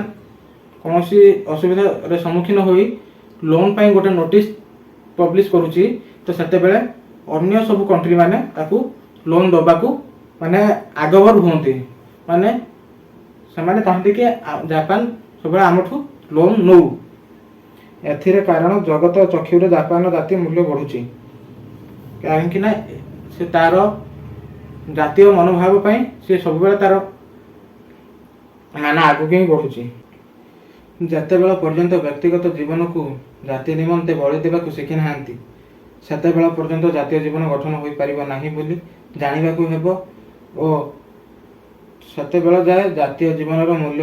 କୌଣସି ଅସୁବିଧାରେ ସମ୍ମୁଖୀନ ହୋଇ ଲୋନ୍ ପାଇଁ ଗୋଟେ ନୋଟିସ୍ ପବ୍ଲିଶ କରୁଛି, ତ ସେତେବେଳେ ଅନ୍ୟ ସବୁ କଣ୍ଟ୍ରି ମାନେ ତାକୁ ଲୋନ୍ ଦେବାକୁ ମାନେ ଆଗଭର ହୁଅନ୍ତି। ମାନେ ସେମାନେ ଚାହାନ୍ତି କି ଜାପାନ ସବୁବେଳେ ଆମଠୁ ଲୋନ୍ ନେଉ। ଏଥିରେ କାରଣ ଜଗତ ଚକ୍ଷୁରେ ଜାପାନର ଜାତୀୟ ମୂଲ୍ୟ ବଢ଼ୁଛି, କାହିଁକି ନା ସେ ତାର ଜାତୀୟ ମନୋଭାବ ପାଇଁ ସେ ସବୁବେଳେ ତାର ମାନେ ଆଗକୁ ହିଁ ବଢ଼ୁଛି। ଯେତେବେଳ ପର୍ଯ୍ୟନ୍ତ ବ୍ୟକ୍ତିଗତ ଜୀବନକୁ ଜାତି ନିମନ୍ତେ ବଳି ଦେବାକୁ ଶିଖି ନାହାନ୍ତି, ସେତେବେଳ ପର୍ଯ୍ୟନ୍ତ ଜାତୀୟ ଜୀବନ ଗଠନ ହୋଇପାରିବ ନାହିଁ ବୋଲି ଜାଣିବାକୁ ହେବ ଓ ସେତେବେଳେ ଯାଏ ଜାତୀୟ ଜୀବନର ମୂଲ୍ୟ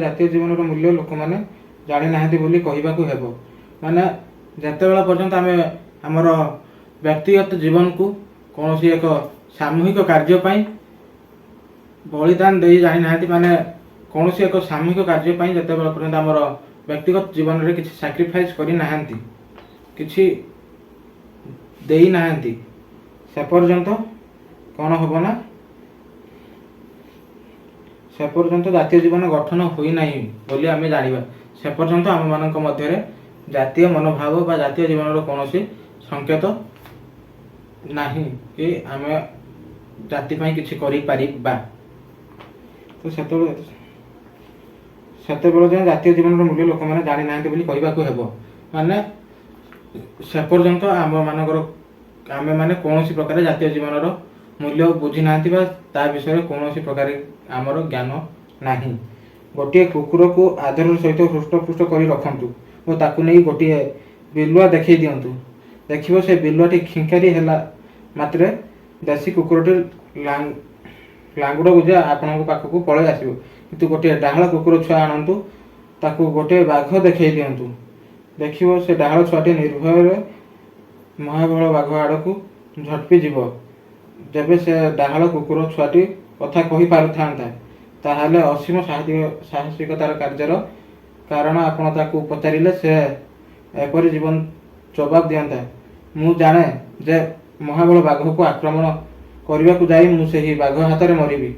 ଜାତୀୟ ଜୀବନର ମୂଲ୍ୟ ଲୋକମାନେ ଜାଣିନାହାନ୍ତି ବୋଲି କହିବାକୁ ହେବ। ମାନେ ଯେତେବେଳେ ପର୍ଯ୍ୟନ୍ତ ଆମେ ଆମର ବ୍ୟକ୍ତିଗତ ଜୀବନକୁ କୌଣସି ଏକ ସାମୂହିକ କାର୍ଯ୍ୟ ପାଇଁ ବଳିଦାନ ଦେଇ ଜାଣିନାହାନ୍ତି, ମାନେ କୌଣସି ଏକ ସାମୂହିକ କାର୍ଯ୍ୟ ପାଇଁ ଯେତେବେଳେ ପର୍ଯ୍ୟନ୍ତ ଆମର ବ୍ୟକ୍ତିଗତ ଜୀବନରେ କିଛି ସାକ୍ରିଫାଇସ୍ କରିନାହାନ୍ତି, କିଛି ଦେଇନାହାନ୍ତି, ସେ ପର୍ଯ୍ୟନ୍ତ କ'ଣ ହେବ ନା, ସେ ପର୍ଯ୍ୟନ୍ତ ଜାତୀୟ ଜୀବନ ଗଠନ ହୋଇନାହିଁ ବୋଲି ଆମେ ଜାଣିବା। ସେ ପର୍ଯ୍ୟନ୍ତ ଆମମାନଙ୍କ ମଧ୍ୟରେ ଜାତୀୟ ମନୋଭାବ ବା ଜାତୀୟ ଜୀବନର କୌଣସି ସଂକେତ ନାହିଁ କି ଆମେ ଜାତି ପାଇଁ କିଛି କରିପାରିବା। ତ ସେତେବେଳେ ଯାଏଁ ଜାତୀୟ ଜୀବନର ମୂଲ୍ୟ ଲୋକମାନେ ଜାଣିନାହାନ୍ତି ବୋଲି କହିବାକୁ ହେବ। ମାନେ ସେ ପର୍ଯ୍ୟନ୍ତ ଆମେମାନେ କୌଣସି ପ୍ରକାର ଜାତୀୟ ଜୀବନର ମୂଲ୍ୟ ବୁଝି ନାହାନ୍ତି ବା ତା ବିଷୟରେ କୌଣସି ପ୍ରକାର ଆମର ଜ୍ଞାନ ନାହିଁ। ଗୋଟିଏ କୁକୁରକୁ ଆଦରର ସହିତ ହୃଷ୍ଟପୃଷ୍ଟ କରି ରଖନ୍ତୁ ଓ ତାକୁ ନେଇ ଗୋଟିଏ ବିଲୁଆ ଦେଖାଇ ଦିଅନ୍ତୁ। ଦେଖିବ ସେ ବିଲୁଆଟି ଖିଙ୍କାରି ହେଲା ମାତ୍ରେ ଦେଶୀ କୁକୁରଟି ଲାଙ୍ଗୁଡ଼ ବୁଝା ଆପଣଙ୍କ ପାଖକୁ ପଳେଇ ଆସିବ। କିନ୍ତୁ ଗୋଟିଏ ଡାହାଳ କୁକୁର ଛୁଆ ଆଣନ୍ତୁ, ତାକୁ ଗୋଟିଏ ବାଘ ଦେଖାଇ ଦିଅନ୍ତୁ, ଦେଖିବ ସେ ଡାହାଳ ଛୁଆଟି ନିର୍ଭୟରେ ମହାବଳ ବାଘ ଆଡ଼କୁ ଝଟପି ଯିବ। ଯେବେ ସେ ଡାହାଳ କୁକୁର ଛୁଆଟି କଥା କହିପାରୁଥାନ୍ତା, ତାହେଲେ ଅସୀମ ସାହସିକତାର କାର୍ଯ୍ୟର କାରଣ ଆପଣ ତାକୁ ପଚାରିଲେ ସେ ଏପରି ଜୀବନ ଜବାବ ଦିଅନ୍ତା, ମୁଁ ଜାଣେ ଯେ ମହାବଳ ବାଘକୁ ଆକ୍ରମଣ କରିବାକୁ ଯାଇ ମୁଁ ସେହି ବାଘ ହାତରେ ମରିବି,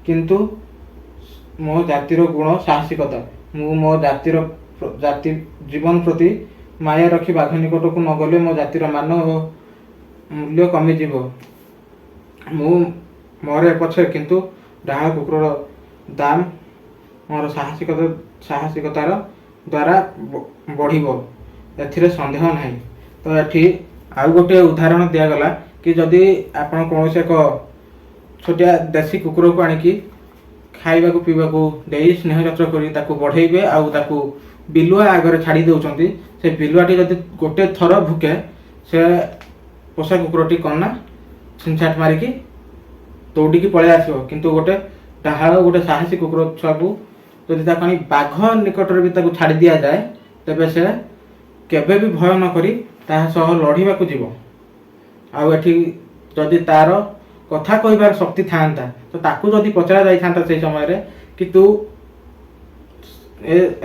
କିନ୍ତୁ ମୋ ଜାତିର ଗୁଣ ସାହସିକତା, ମୁଁ ମୋ ଜାତି ଜୀବନ ପ୍ରତି ମାୟା ରଖି ବାଘ ନିକଟକୁ ନ ଗଲେ ମୋ ଜାତିର ମାନ ଓ ମୂଲ୍ୟ କମିଯିବ। ମୁଁ ମରେ ପଛେ, କିନ୍ତୁ ଡାହାଳ କୁକୁରର ଦାମ ମୋର ସାହସିକତାର ଦ୍ୱାରା ବଢ଼ିବ, ଏଥିରେ ସନ୍ଦେହ ନାହିଁ। ତ ଏଠି ଆଉ ଗୋଟିଏ ଉଦାହରଣ ଦିଆଗଲା କି ଯଦି ଆପଣ କୌଣସି ଏକ ଛୋଟିଆ ଦେଶୀ କୁକୁରକୁ ଆଣିକି ଖାଇବାକୁ ପିଇବାକୁ ଦେଇ ସ୍ନେହ ଯତ୍ନ କରି ତାକୁ ବଢ଼େଇବେ ଆଉ ତାକୁ ବିଲୁଆ ଆଗରେ ଛାଡ଼ି ଦେଉଛନ୍ତି, ସେ ବିଲୁଆଟି ଯଦି ଗୋଟେ ଥର ଭୁକେ, ସେ ପୋଷା କୁକୁରଟି କ'ଣ ନା ଛିନଛାଟ ମାରିକି ଦୌଡ଼ିକି ପଳେଇ ଆସିବ। କିନ୍ତୁ ଗୋଟେ ଡାହାଳ ଗୋଟେ ସାହସୀ କୁକୁର ଛୁଆକୁ ଯଦି ତାକୁ ଆଣି ବାଘ ନିକଟରେ ବି ତାକୁ ଛାଡ଼ି ଦିଆଯାଏ, ତେବେ ସେ କେବେ ବି ଭୟ ନ କରି ତାହା ସହ ଲଢ଼ିବାକୁ ଯିବ। ଆଉ ଏଠି ଯଦି ତାର କଥା କହିବାର ଶକ୍ତି ଥାଆନ୍ତା, ତ ତାକୁ ଯଦି ପଚରା ଯାଇଥାନ୍ତା ସେଇ ସମୟରେ କି ତୁ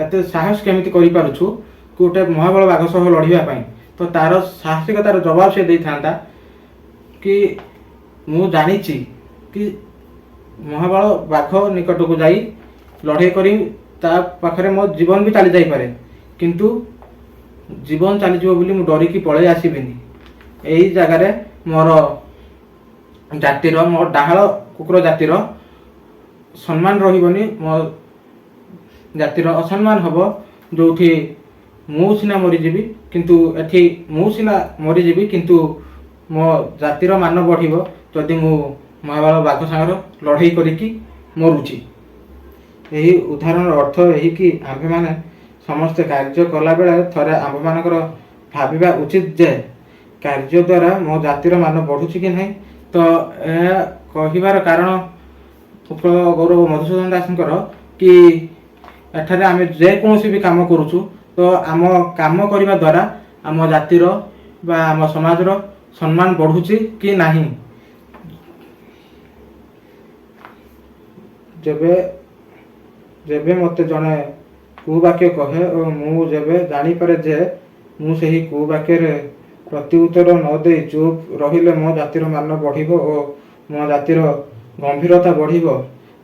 ଏତେ ସାହସ କେମିତି କରିପାରୁଛୁ ଗୋଟେ ମହାବଳ ବାଘ ସହ ଲଢ଼ିବା ପାଇଁ। ତ ତାର ସାହସିକତାର ଜବାବ ସେ ଦେଇଥାନ୍ତା କି ମୁଁ ଜାଣିଛି କି ମହାବଳ ବାଘ ନିକଟକୁ ଯାଇ ଲଢ଼େଇ କରି ତା ପାଖରେ ମୋ ଜୀବନ ବି ଚାଲି ଯାଇପାରେ, କିନ୍ତୁ ଜୀବନ ଚାଲିଯିବ ବୋଲି ମୁଁ ଡରିକି ପଳେଇ ଆସିବିନି। ଏଇ ଜାଗାରେ ମୋର ଜାତିର, ମୋ ଡାହାଳ କୁକୁର ଜାତିର ସମ୍ମାନ ରହିବନି, ମୋ ଜାତିର ଅସମ୍ମାନ ହେବ। ଯେଉଁଠି ମୁଁ ସିନା ମରିଯିବି, କିନ୍ତୁ ଏଠି ମୁଁ ସିନା ମରିଯିବି କିନ୍ତୁ ମୋ ଜାତିର ମାନ ବଢ଼ିବ ଯଦି ମୁଁ ମହାବଳ ବାଘ ସାଙ୍ଗରେ ଲଢ଼େଇ କରିକି ମରୁଛି। ଏହି ଉଦାହରଣର ଅର୍ଥ ଏହିକି ଆମ୍ଭେମାନେ ସମସ୍ତେ କାର୍ଯ୍ୟ କଲାବେଳେ ଥରେ ଆମ୍ଭମାନଙ୍କର ଭାବିବା ଉଚିତ ଯେ କାର୍ଯ୍ୟ ଦ୍ୱାରା ମୋ ଜାତିର ମାନ ବଢ଼ୁଛି କି ନାହିଁ। ତ ଏହା କହିବାର କାରଣ ଉତ୍କଳ ଗୌରବ ମଧୁସୂଦନ ଦାସଙ୍କର କି ଏଠାରେ ଆମେ ଯେକୌଣସି ବି କାମ କରୁଛୁ ତ ଆମ କାମ କରିବା ଦ୍ୱାରା ଆମ ଜାତିର ବା ଆମ ସମାଜର ସମ୍ମାନ ବଢ଼ୁଛି କି ନାହିଁ। ଯେବେ ଯେବେ ମୋତେ ଜଣେ କୁବାକ୍ୟ କହେ ଓ ମୁଁ ଯେବେ ଜାଣିପାରେ ଯେ ମୁଁ ସେହି କୁବାକ୍ୟରେ ପ୍ରତି ଉତ୍ତର ନ ଦେଇ ଚୁପ୍ ରହିଲେ ମୋ ଜାତିର ମାନ ବଢ଼ିବ ଓ ମୋ ଜାତିର ଗମ୍ଭୀରତା ବଢ଼ିବ,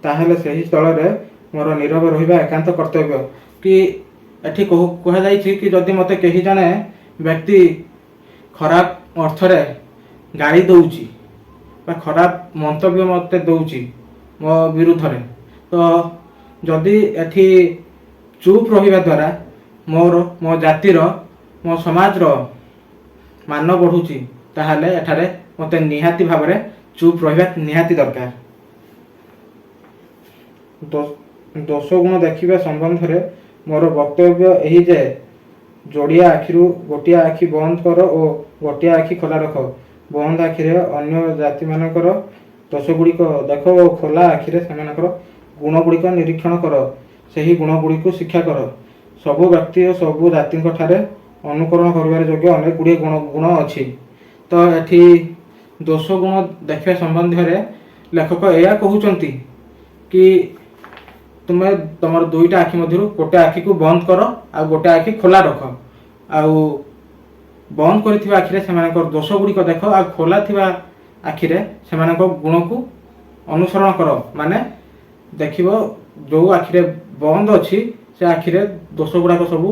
ତାହେଲେ ସେହି ସ୍ଥଳରେ ମୋର ନୀରବ ରହିବା ଏକାନ୍ତ କର୍ତ୍ତବ୍ୟ। କି ଏଠି କୁହାଯାଇଛି କି ଯଦି ମୋତେ କେହି ଜଣେ ବ୍ୟକ୍ତି ଖରାପ ଅର୍ଥରେ ଗାଳି ଦେଉଛି ବା ଖରାପ ମନ୍ତବ୍ୟ ମୋତେ ଦେଉଛି ମୋ ବିରୁଦ୍ଧରେ, ତ ଯଦି ଏଠି ଚୁପ୍ ରହିବା ଦ୍ୱାରା ମୋ ଜାତିର, ମୋ ସମାଜର ମାନ ବଢ଼ୁଛି, ତାହେଲେ ଏଠାରେ ମୋତେ ନିହାତି ଭାବରେ ଚୁପ୍ ରହିବା ନିହାତି ଦରକାର। ଦୋଷ ଗୁଣ ଦେଖିବା ସମ୍ବନ୍ଧରେ ମୋର ବକ୍ତବ୍ୟ ଏହି ଯେ ଯୋଡ଼ିଆ ଆଖିରୁ ଗୋଟିଏ ଆଖି ବନ୍ଦ କର ଓ ଗୋଟିଏ ଆଖି ଖୋଲା ରଖ। ବନ୍ଦ ଆଖିରେ ଅନ୍ୟ ଜାତିମାନଙ୍କର ଦୋଷଗୁଡ଼ିକ ଦେଖ ଓ ଖୋଲା ଆଖିରେ ସେମାନଙ୍କର ଗୁଣଗୁଡ଼ିକ ନିରୀକ୍ଷଣ କର, ସେହି ଗୁଣଗୁଡ଼ିକୁ ଶିକ୍ଷା କର। ସବୁ ବ୍ୟକ୍ତି ଓ ସବୁ ଜାତିଙ୍କ ଠାରେ ଅନୁକରଣ କରିବାର ଯୋଗ୍ୟ ଅନେକ ଗୁଡ଼ିଏ ଗୁଣ ଅଛି। ତ ଏଠି ଦୋଷ ଗୁଣ ଦେଖିବା ସମ୍ବନ୍ଧରେ ଲେଖକ ଏହା କହୁଛନ୍ତି କି ତୁମେ ତୁମର ଦୁଇଟା ଆଖି ମଧ୍ୟରୁ ଗୋଟେ ଆଖିକୁ ବନ୍ଦ କର ଆଉ ଗୋଟେ ଆଖି ଖୋଲା ରଖ। ଆଉ ବନ୍ଦ କରିଥିବା ଆଖିରେ ସେମାନଙ୍କର ଦୋଷ ଗୁଡ଼ିକ ଦେଖ, ଆଉ ଖୋଲା ଥିବା ଆଖିରେ ସେମାନଙ୍କ ଗୁଣକୁ ଅନୁସରଣ କର। ମାନେ ଦେଖିବ ଯେଉଁ ଆଖିରେ ବନ୍ଦ ଅଛି ସେ ଆଖିରେ ଦୋଷ ଗୁଡ଼ାକ ସବୁ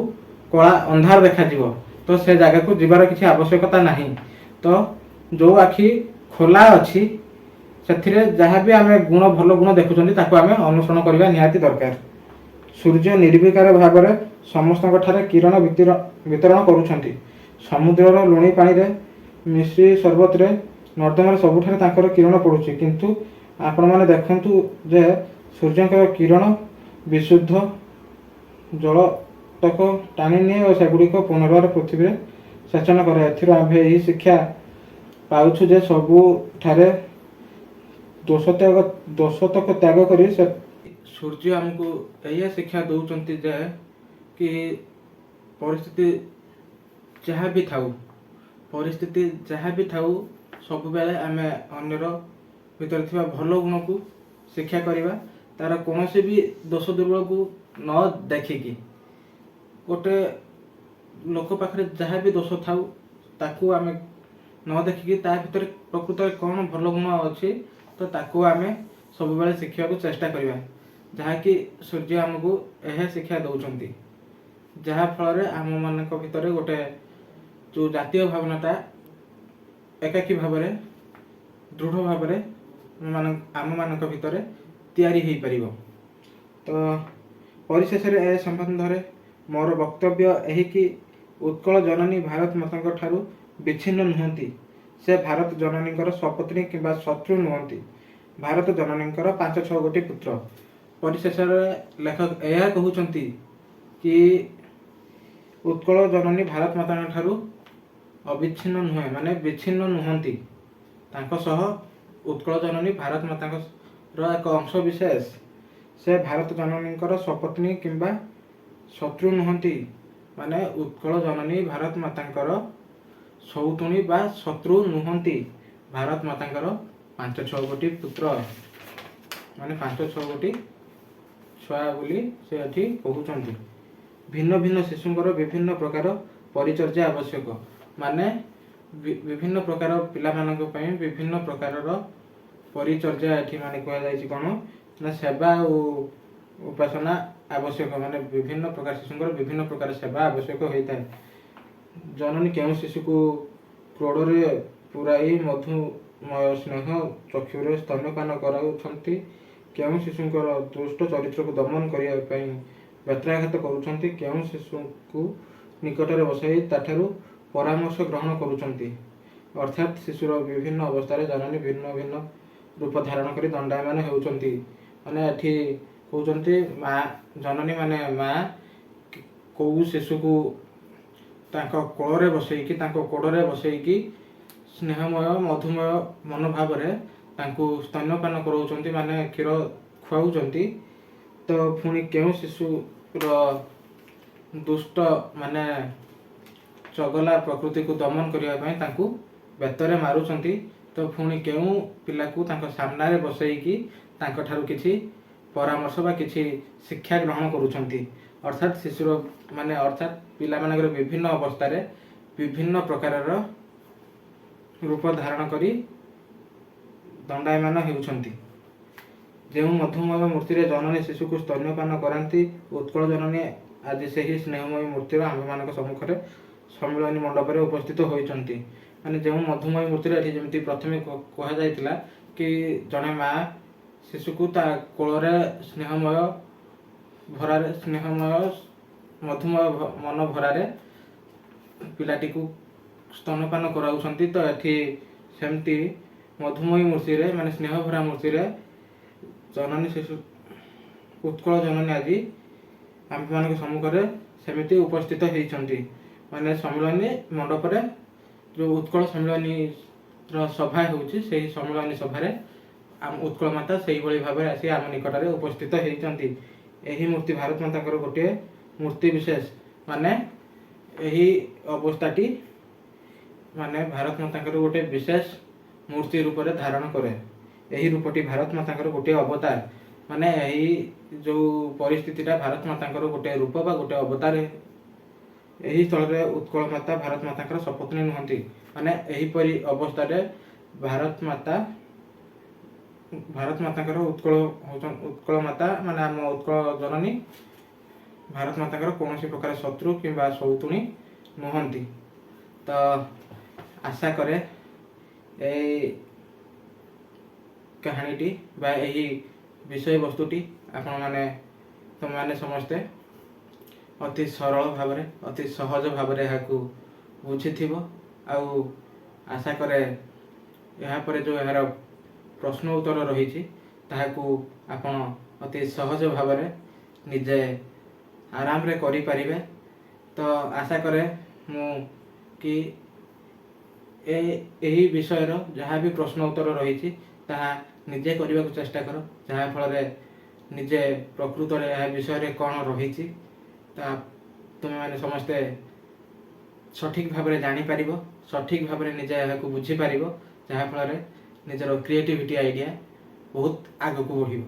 କଳା ଅନ୍ଧାର ଦେଖାଯିବ, ତ ସେ ଜାଗାକୁ ଯିବାର କିଛି ଆବଶ୍ୟକତା ନାହିଁ। ତ ଯେଉଁ ଆଖି ଖୋଲା ଅଛି ସେଥିରେ ଯାହା ବି ଆମେ ଭଲ ଗୁଣ ଦେଖୁଛନ୍ତି ତାକୁ ଆମେ ଅନୁସରଣ କରିବା ନିହାତି ଦରକାର। ସୂର୍ଯ୍ୟ ନିର୍ବିକାର ଭାବରେ ସମସ୍ତଙ୍କ ଠାରେ କିରଣ ବିତରଣ କରୁଛନ୍ତି। ସମୁଦ୍ରର ଲୁଣି ପାଣିରେ, ମିଶ୍ରି ସରବତରେ, ନର୍ଦ୍ଦମାରେ ସବୁଠାରେ ତାଙ୍କର କିରଣ ପଡ଼ୁଛି, କିନ୍ତୁ ଆପଣମାନେ ଦେଖନ୍ତୁ ଯେ ସୂର୍ଯ୍ୟଙ୍କର କିରଣ ବିଶୁଦ୍ଧ ଜଳତକ ଟାଣି ନିଏ ଓ ସେଗୁଡ଼ିକ ପୁନର୍ବାର ପୃଥିବୀରେ ସେଚନ କରେ। ଏଥିରୁ ଆମ୍ଭେ ଏହି ଶିକ୍ଷା ପାଉଛୁ ଯେ ସବୁଠାରେ ଦୋଷତକ ତ୍ୟାଗ କରି ସୂର୍ଯ୍ୟ ଆମକୁ ଏହା ଶିକ୍ଷା ଦେଉଛନ୍ତି ଯେ କି ପରିସ୍ଥିତି ଯାହା ବି ଥାଉ ସବୁବେଳେ ଆମେ ଅନ୍ୟର ଭିତରେ ଥିବା ଭଲ ଗୁଣକୁ ଶିକ୍ଷା କରିବା, ତାର କୌଣସି ବି ଦୋଷ ଦୁର୍ବଳକୁ ନ ଦେଖିକି। ଗୋଟେ ଲୋକ ପାଖରେ ଯାହା ବି ଦୋଷ ଥାଉ ତାକୁ ଆମେ ନ ଦେଖିକି ତା ଭିତରେ ପ୍ରକୃତରେ କ'ଣ ଭଲ ଗୁଣ ଅଛି ତ ତାକୁ ଆମେ ସବୁବେଳେ ଶିଖିବାକୁ ଚେଷ୍ଟା କରିବା, ଯାହାକି ସୂର୍ଯ୍ୟ ଆମକୁ ଏହା ଶିକ୍ଷା ଦେଉଛନ୍ତି। ଯାହାଫଳରେ ଆମମାନଙ୍କ ଭିତରେ ଗୋଟେ ଯେଉଁ ଜାତୀୟ ଭାବନାଟା ଏକାକୀ ଭାବରେ ଦୃଢ଼ ଭାବରେ ଆମମାନଙ୍କ ଭିତରେ ତିଆରି ହୋଇପାରିବ। ତ ପରିଶେଷରେ ଏ ସମ୍ବନ୍ଧରେ ମୋର ବକ୍ତବ୍ୟ ଏହିକି ଉତ୍କଳ ଜନନୀ ଭାରତ ମାତାଙ୍କ ଠାରୁ ବିଚ୍ଛିନ୍ନ ନୁହନ୍ତି। ସେ ଭାରତ ଜନନୀଙ୍କର ସ୍ୱପତ୍ନୀ କିମ୍ବା ଶତ୍ରୁ ନୁହନ୍ତି। ଭାରତ ଜନନୀଙ୍କର 5-6 ଗୋଟି ପୁତ୍ର। ପରିଶେଷରେ ଲେଖକ ଏହା କହୁଛନ୍ତି କି ଉତ୍କଳ ଜନନୀ ଭାରତ ମାତାଙ୍କ ଠାରୁ ଅବିଚ୍ଛିନ୍ନ ନୁହେଁ, ମାନେ ବିଚ୍ଛିନ୍ନ ନୁହନ୍ତି। ତାଙ୍କ ସହ ଉତ୍କଳ ଜନନୀ ଭାରତ ମାତାଙ୍କର ଏକ ଅଂଶ ବିଶେଷ। ସେ ଭାରତ ଜନନୀଙ୍କର ସ୍ୱପତ୍ନୀ କିମ୍ବା ଶତ୍ରୁ ନୁହନ୍ତି, ମାନେ ଉତ୍କଳ ଜନନୀ ଭାରତ ମାତାଙ୍କର ସଉତୁଣୀ ବା ଶତ୍ରୁ ନୁହନ୍ତି। ଭାରତ ମାତାଙ୍କର 5-6 ଗୋଟି ପୁତ୍ର, ମାନେ 5-6 ଗୋଟି ଛୁଆ ବୋଲି ସେ ଏଠି କହୁଛନ୍ତି। ଭିନ୍ନ ଭିନ୍ନ ଶିଶୁଙ୍କର ବିଭିନ୍ନ ପ୍ରକାର ପରିଚର୍ଯ୍ୟା ଆବଶ୍ୟକ, ମାନେ ବିଭିନ୍ନ ପ୍ରକାର ପିଲାମାନଙ୍କ ପାଇଁ ବିଭିନ୍ନ ପ୍ରକାରର ପରିଚର୍ଯ୍ୟା ଏଠି ମାନେ କୁହାଯାଇଛି କ'ଣ ନା ସେବା ଆଉ ଉପାସନା ଆବଶ୍ୟକ, ମାନେ ବିଭିନ୍ନ ପ୍ରକାର ଶିଶୁଙ୍କର ବିଭିନ୍ନ ପ୍ରକାର ସେବା ଆବଶ୍ୟକ ହୋଇଥାଏ। ଜନନୀ କେଉଁ ଶିଶୁକୁ କ୍ରୋଡ଼ରେ ପୁରାଇ ମଧୁମୟ ସ୍ନେହ ଚକ୍ଷୁରେ ସ୍ତନ୍ୟପାନ କରାଉଛନ୍ତି, କେଉଁ ଶିଶୁଙ୍କର ଦୁଷ୍ଟ ଚରିତ୍ରକୁ ଦମନ କରିବା ପାଇଁ ବ୍ୟତ୍ରାଘାତ କରୁଛନ୍ତି, କେଉଁ ଶିଶୁକୁ ନିକଟରେ ବସାଇ ତାଠାରୁ ପରାମର୍ଶ ଗ୍ରହଣ କରୁଛନ୍ତି। ଅର୍ଥାତ୍ ଶିଶୁର ବିଭିନ୍ନ ଅବସ୍ଥାରେ ଜନନୀ ଭିନ୍ନ ଭିନ୍ନ ରୂପ ଧାରଣ କରି ଦଣ୍ଡାୟମାନ ହେଉଛନ୍ତି। ମାନେ ଏଠି କହୁଛନ୍ତି ଜନନୀ ମାନେ ମା କେଉଁ ଶିଶୁକୁ ତାଙ୍କ କୋଳରେ ବସେଇକି ତାଙ୍କ କୋଡ଼ରେ ବସେଇକି ସ୍ନେହମୟ ମଧୁମୟ ମନୋଭାବରେ ତାଙ୍କୁ ସ୍ତନ୍ୟପାନ କରାଉଛନ୍ତି, ମାନେ କ୍ଷୀର ଖୁଆଉଛନ୍ତି। ତ ପୁଣି କେଉଁ ଶିଶୁର ଦୁଷ୍ଟ ମାନେ ଚଗଲା ପ୍ରକୃତିକୁ ଦମନ କରିବା ପାଇଁ ତାଙ୍କୁ ବେତରେ ମାରୁଛନ୍ତି। ତ ପୁଣି କେଉଁ ପିଲାକୁ ତାଙ୍କ ସାମ୍ନାରେ ବସେଇକି ତାଙ୍କଠାରୁ କିଛି ପରାମର୍ଶ ବା କିଛି ଶିକ୍ଷା ଗ୍ରହଣ କରୁଛନ୍ତି। ଅର୍ଥାତ୍ ଶିଶୁର ମାନେ ଅର୍ଥାତ୍ ପିଲାମାନଙ୍କର ବିଭିନ୍ନ ଅବସ୍ଥାରେ ବିଭିନ୍ନ ପ୍ରକାରର ରୂପ ଧାରଣ କରି ଦଣ୍ଡାୟମାନ ହେଉଛନ୍ତି। ଯେଉଁ ମଧୁମୟ ମୂର୍ତ୍ତିରେ ଜନନୀ ଶିଶୁକୁ ସ୍ତନ୍ୟପାନ କରାନ୍ତି, ଉତ୍କଳ ଜନନୀ ଆଜି ସେହି ସ୍ନେହମୟୀ ମୂର୍ତ୍ତିର ଆମ୍ଭମାନଙ୍କ ସମ୍ମୁଖରେ ସମ୍ମିଳନୀ ମଣ୍ଡପରେ ଉପସ୍ଥିତ ହୋଇଛନ୍ତି। ମାନେ ଯେଉଁ ମଧୁମୟ ମୂର୍ତ୍ତିରେ ଏଠି ଯେମିତି ପ୍ରଥମେ କୁହାଯାଇଥିଲା କି ଜଣେ ମା ଶିଶୁକୁ ତା କୋଳରେ ସ୍ନେହମୟ ମଧୁମୟ ମନ ଭରାରେ ପିଲାଟିକୁ ସ୍ତନପାନ କରାଉଛନ୍ତି। ତ ଏଠି ସେମିତି ମଧୁମୟୀ ମୂର୍ତ୍ତିରେ ମାନେ ସ୍ନେହଭରା ମୂର୍ତ୍ତିରେ ଜନନୀ ଶିଶୁ ଉତ୍କଳ ଜନନୀ ଆଜି ଆମ୍ଭମାନଙ୍କ ସମ୍ମୁଖରେ ସେମିତି ଉପସ୍ଥିତ ହେଇଛନ୍ତି। ମାନେ ସମ୍ମିଳନୀ ମଣ୍ଡପରେ ଯେଉଁ ଉତ୍କଳ ସମ୍ମିଳନୀର ସଭା ହେଉଛି, ସେହି ସମ୍ମିଳନୀ ସଭାରେ ଆମ ଉତ୍କଳ ମାତା ସେଇଭଳି ଭାବରେ ଆସି ଆମ ନିକଟରେ ଉପସ୍ଥିତ ହେଇଛନ୍ତି। ଏହି ମୂର୍ତ୍ତି ଭାରତ ମାତାଙ୍କର ଗୋଟିଏ ମୂର୍ତ୍ତି ବିଶେଷ, ମାନେ ଏହି ଅବସ୍ଥାଟି ମାନେ ଭାରତ ମାତାଙ୍କର ଗୋଟିଏ ବିଶେଷ ମୂର୍ତ୍ତି ରୂପରେ ଧାରଣ କରେ। ଏହି ରୂପଟି ଭାରତ ମାତାଙ୍କର ଗୋଟିଏ ଅବତାର, ମାନେ ଏହି ଯେଉଁ ପରିସ୍ଥିତିଟା ଭାରତ ମାତାଙ୍କର ଗୋଟିଏ ରୂପ ବା ଗୋଟିଏ ଅବତାର। ଏହି ସ୍ଥଳରେ ଉତ୍କଳ ମାତା ଭାରତ ମାତାଙ୍କର ସପତ୍ନୀ ନୁହନ୍ତି। ମାନେ ଏହିପରି ଅବସ୍ଥାରେ ଭାରତ ମାତାଙ୍କର ଉତ୍କଳ ମାତା ମାନେ ଆମ ଉତ୍କଳ ଜନନୀ ଭାରତ ମାତାଙ୍କର କୌଣସି ପ୍ରକାର ଶତ୍ରୁ କିମ୍ବା ସୌତୁଣୀ ନୁହନ୍ତି। ତ ଆଶା କରେ ଏହି କାହାଣୀଟି ବା ଏହି ବିଷୟବସ୍ତୁଟି ତୁମେମାନେ ସମସ୍ତେ ଅତି ସରଳ ଭାବରେ ଅତି ସହଜ ଭାବରେ ଏହାକୁ ବୁଝିଥିବ। ଆଉ ଆଶା କରେ ଏହାପରେ ଯେଉଁ ଏହାର ପ୍ରଶ୍ନ ଉତ୍ତର ରହିଛି ତାହାକୁ ଆପଣ ଅତି ସହଜ ଭାବରେ ନିଜେ ଆରାମରେ କରିପାରିବେ। ତ ଆଶା କରେ ମୁଁ କି ଏହି ବିଷୟର ଯାହା ବି ପ୍ରଶ୍ନ ଉତ୍ତର ରହିଛି ତାହା ନିଜେ କରିବାକୁ ଚେଷ୍ଟା କର, ଯାହାଫଳରେ ନିଜେ ପ୍ରକୃତରେ ଏହା ବିଷୟରେ କ'ଣ ରହିଛି ତା ତୁମେମାନେ ସମସ୍ତେ ସଠିକ୍ ଭାବରେ ଜାଣିପାରିବ, ସଠିକ୍ ଭାବରେ ନିଜେ ଏହାକୁ ବୁଝିପାରିବ, ଯାହାଫଳରେ ନିଜର କ୍ରିଏଟିଭିଟି ଆଇଡ଼ିଆ ବହୁତ ଆଗକୁ ବଢ଼ିବ।